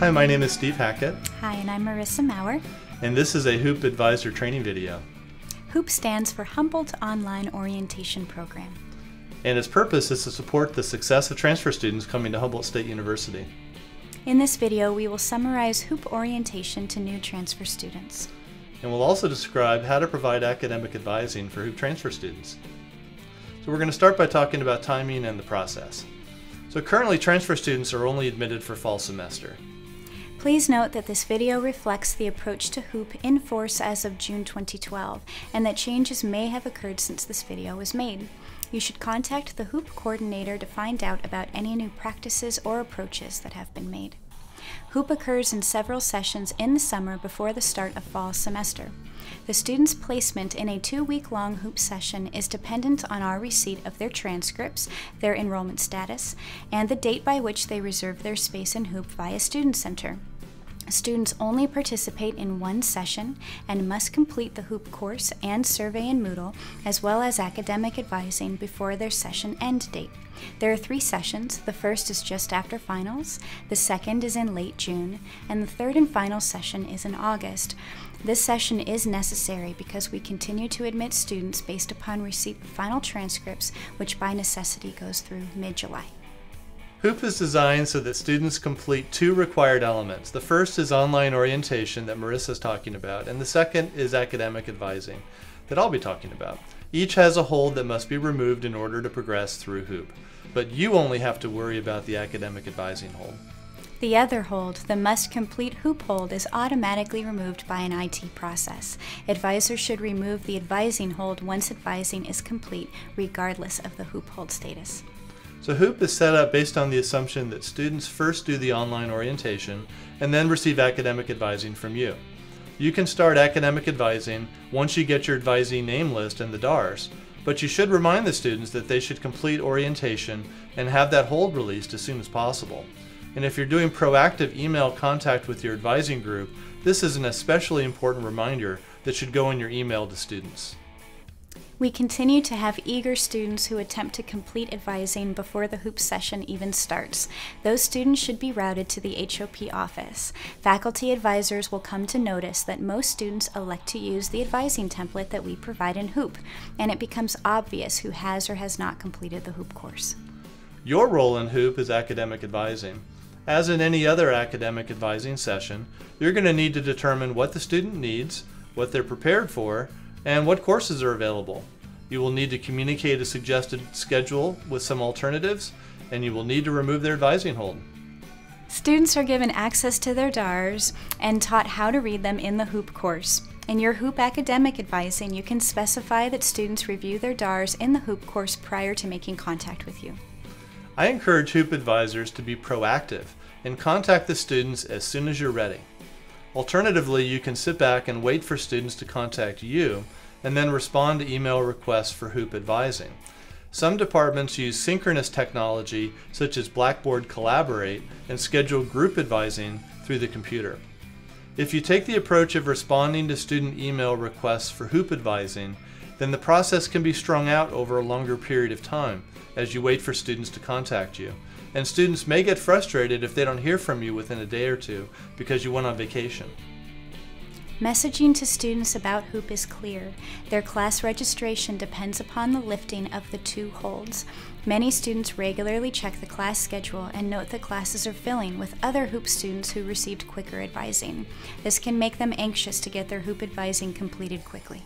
Hi, my name is Steve Hackett. Hi, and I'm Marissa Maurer. And this is a Hoop Advisor training video. HOOP stands for Humboldt Online Orientation Program. And its purpose is to support the success of transfer students coming to Humboldt State University. In this video, we will summarize HOOP orientation to new transfer students. And we'll also describe how to provide academic advising for HOOP transfer students. So we're going to start by talking about timing and the process. So currently, transfer students are only admitted for fall semester. Please note that this video reflects the approach to HOOP in force as of June 2012, and that changes may have occurred since this video was made. You should contact the HOOP coordinator to find out about any new practices or approaches that have been made. HOOP occurs in several sessions in the summer before the start of fall semester. The student's placement in a 2-week-long HOOP session is dependent on our receipt of their transcripts, their enrollment status, and the date by which they reserve their space in HOOP via Student Center. Students only participate in one session and must complete the HOOP course and survey in Moodle, as well as academic advising before their session end date. There are 3 sessions. The first is just after finals, the second is in late June, and the third and final session is in August. This session is necessary because we continue to admit students based upon receipt of final transcripts, which by necessity goes through mid-July. HOOP is designed so that students complete 2 required elements. The first is online orientation that Marissa is talking about, and the second is academic advising that I'll be talking about. Each has a hold that must be removed in order to progress through HOOP, but you only have to worry about the academic advising hold. The other hold, the must complete HOOP hold, is automatically removed by an IT process. Advisors should remove the advising hold once advising is complete, regardless of the HOOP hold status. So HOOP is set up based on the assumption that students first do the online orientation and then receive academic advising from you. You can start academic advising once you get your advisee name list and the DARs, but you should remind the students that they should complete orientation and have that hold released as soon as possible. And if you're doing proactive email contact with your advising group, this is an especially important reminder that should go in your email to students. We continue to have eager students who attempt to complete advising before the HOOP session even starts. Those students should be routed to the HOP office. Faculty advisors will come to notice that most students elect to use the advising template that we provide in HOOP, and it becomes obvious who has or has not completed the HOOP course. Your role in HOOP is academic advising. As in any other academic advising session, you're going to need to determine what the student needs, what they're prepared for, and what courses are available. You will need to communicate a suggested schedule with some alternatives, and you will need to remove their advising hold. Students are given access to their DARs and taught how to read them in the HOOP course. In your HOOP academic advising, you can specify that students review their DARs in the HOOP course prior to making contact with you. I encourage HOOP advisors to be proactive and contact the students as soon as you're ready. Alternatively, you can sit back and wait for students to contact you and then respond to email requests for HOOP advising. Some departments use synchronous technology such as Blackboard Collaborate and schedule group advising through the computer. If you take the approach of responding to student email requests for HOOP advising, then the process can be strung out over a longer period of time as you wait for students to contact you. And students may get frustrated if they don't hear from you within a day or two because you went on vacation. Messaging to students about HOOP is clear. Their class registration depends upon the lifting of the 2 holds. Many students regularly check the class schedule and note that classes are filling with other HOOP students who received quicker advising. This can make them anxious to get their HOOP advising completed quickly.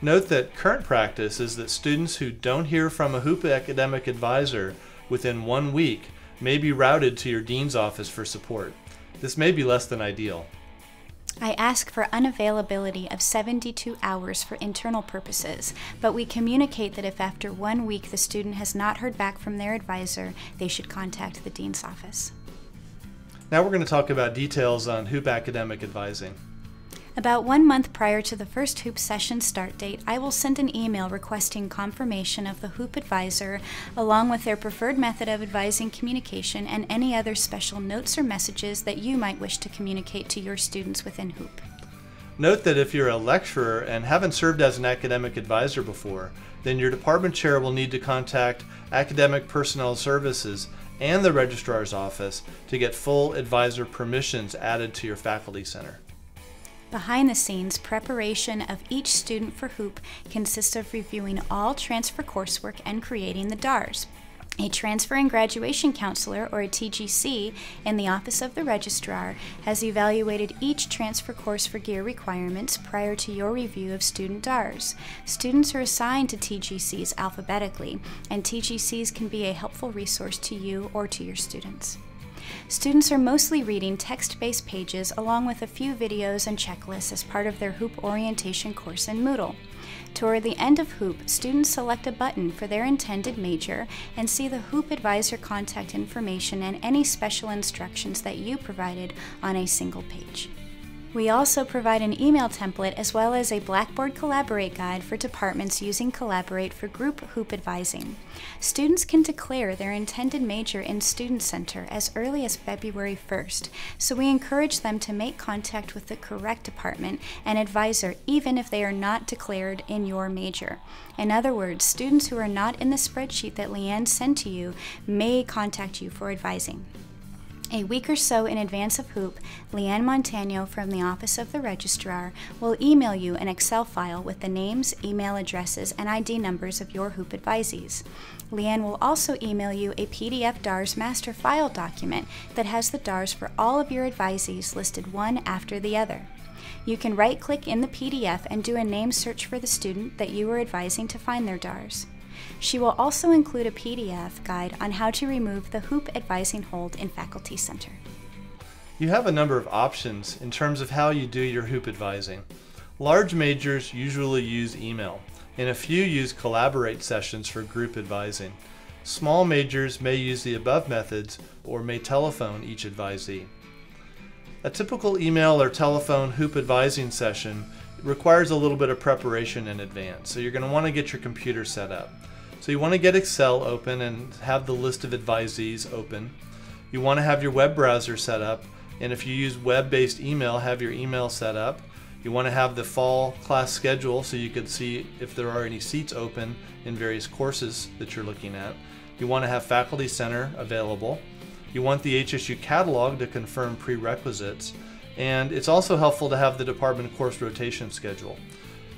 Note that current practice is that students who don't hear from a HOOP academic advisor within 1 week may be routed to your dean's office for support. This may be less than ideal. I ask for unavailability of 72 hours for internal purposes, but we communicate that if after 1 week the student has not heard back from their advisor, they should contact the dean's office. Now we're going to talk about details on HOOP academic advising. About 1 month prior to the first HOOP session start date, I will send an email requesting confirmation of the HOOP advisor along with their preferred method of advising communication and any other special notes or messages that you might wish to communicate to your students within HOOP. Note that if you're a lecturer and haven't served as an academic advisor before, then your department chair will need to contact Academic Personnel Services and the registrar's office to get full advisor permissions added to your faculty center. Behind the scenes, preparation of each student for hoop consists of reviewing all transfer coursework and creating the DARs. A Transfer and Graduation Counselor, or a TGC, in the Office of the Registrar has evaluated each transfer course for gear requirements prior to your review of student DARs. Students are assigned to TGCs alphabetically, and TGCs can be a helpful resource to you or to your students. Students are mostly reading text-based pages along with a few videos and checklists as part of their hoop orientation course in Moodle. Toward the end of hoop, students select a button for their intended major and see the hoop advisor contact information and any special instructions that you provided on a single page. We also provide an email template as well as a Blackboard Collaborate guide for departments using Collaborate for group hoop advising. Students can declare their intended major in Student Center as early as February 1st, so we encourage them to make contact with the correct department and advisor even if they are not declared in your major. In other words, students who are not in the spreadsheet that Leanne sent to you may contact you for advising. A week or so in advance of hoop, Leanne Montano from the Office of the Registrar will email you an Excel file with the names, email addresses, and ID numbers of your hoop advisees. Leanne will also email you a PDF DARS master file document that has the DARS for all of your advisees listed one after the other. You can right-click in the PDF and do a name search for the student that you are advising to find their DARS. She will also include a PDF guide on how to remove the hoop advising hold in Faculty Center. You have a number of options in terms of how you do your hoop advising. Large majors usually use email, and a few use Collaborate sessions for group advising. Small majors may use the above methods or may telephone each advisee. A typical email or telephone hoop advising session requires a little bit of preparation in advance, so you're going to want to get your computer set up. So you want to get Excel open and have the list of advisees open. You want to have your web browser set up, and if you use web-based email, have your email set up. You want to have the fall class schedule so you can see if there are any seats open in various courses that you're looking at. You want to have Faculty Center available. You want the HSU catalog to confirm prerequisites, and it's also helpful to have the department course rotation schedule.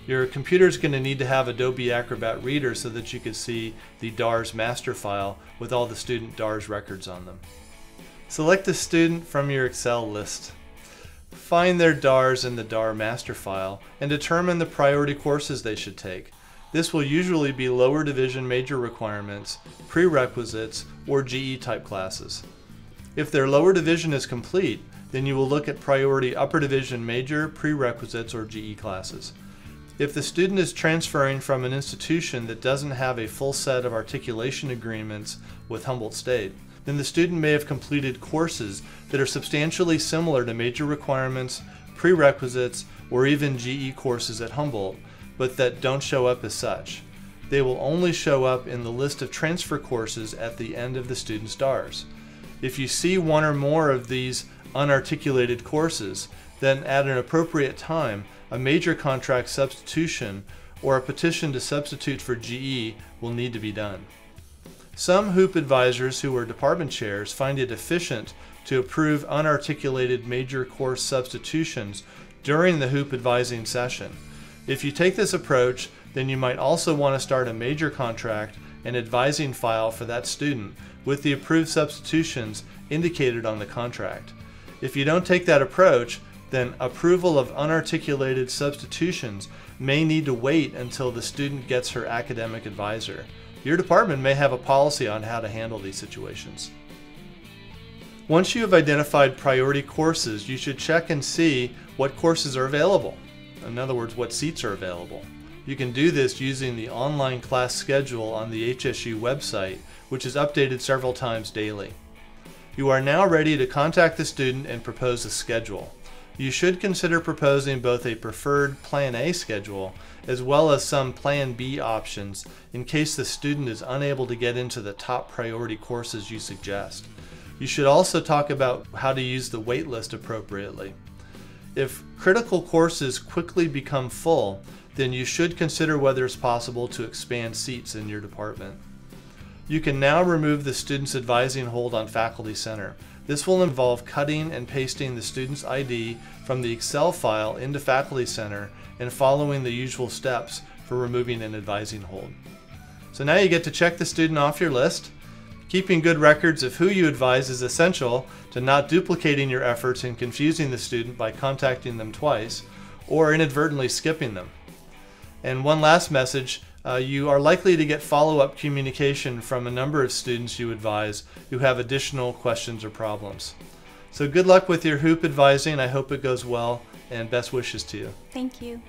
Your computer is going to need to have Adobe Acrobat Reader so that you can see the DARS master file with all the student DARS records on them. Select a student from your Excel list. Find their DARS in the DAR master file and determine the priority courses they should take. This will usually be lower division major requirements, prerequisites, or GE type classes. If their lower division is complete, then you will look at priority upper division major, prerequisites, or GE classes. If the student is transferring from an institution that doesn't have a full set of articulation agreements with Humboldt State, then the student may have completed courses that are substantially similar to major requirements, prerequisites, or even GE courses at Humboldt, but that don't show up as such. They will only show up in the list of transfer courses at the end of the student's DARS. If you see one or more of these unarticulated courses, then at an appropriate time, a major contract substitution or a petition to substitute for GE will need to be done. Some hoop advisors who are department chairs find it efficient to approve unarticulated major course substitutions during the hoop advising session. If you take this approach, then you might also want to start a major contract and advising file for that student with the approved substitutions indicated on the contract. If you don't take that approach, then approval of unarticulated substitutions may need to wait until the student gets her academic advisor. Your department may have a policy on how to handle these situations. Once you have identified priority courses, you should check and see what courses are available. In other words, what seats are available. You can do this using the online class schedule on the HSU website, which is updated several times daily. You are now ready to contact the student and propose a schedule. You should consider proposing both a preferred Plan A schedule as well as some Plan B options in case the student is unable to get into the top priority courses you suggest. You should also talk about how to use the wait list appropriately. If critical courses quickly become full, then you should consider whether it's possible to expand seats in your department. You can now remove the student's advising hold on Faculty Center. This will involve cutting and pasting the student's ID from the Excel file into Faculty Center and following the usual steps for removing an advising hold. So now you get to check the student off your list. Keeping good records of who you advise is essential to not duplicating your efforts and confusing the student by contacting them twice or inadvertently skipping them. And one last message, you are likely to get follow-up communication from a number of students you advise who have additional questions or problems. So good luck with your hoop advising. I hope it goes well, and best wishes to you. Thank you.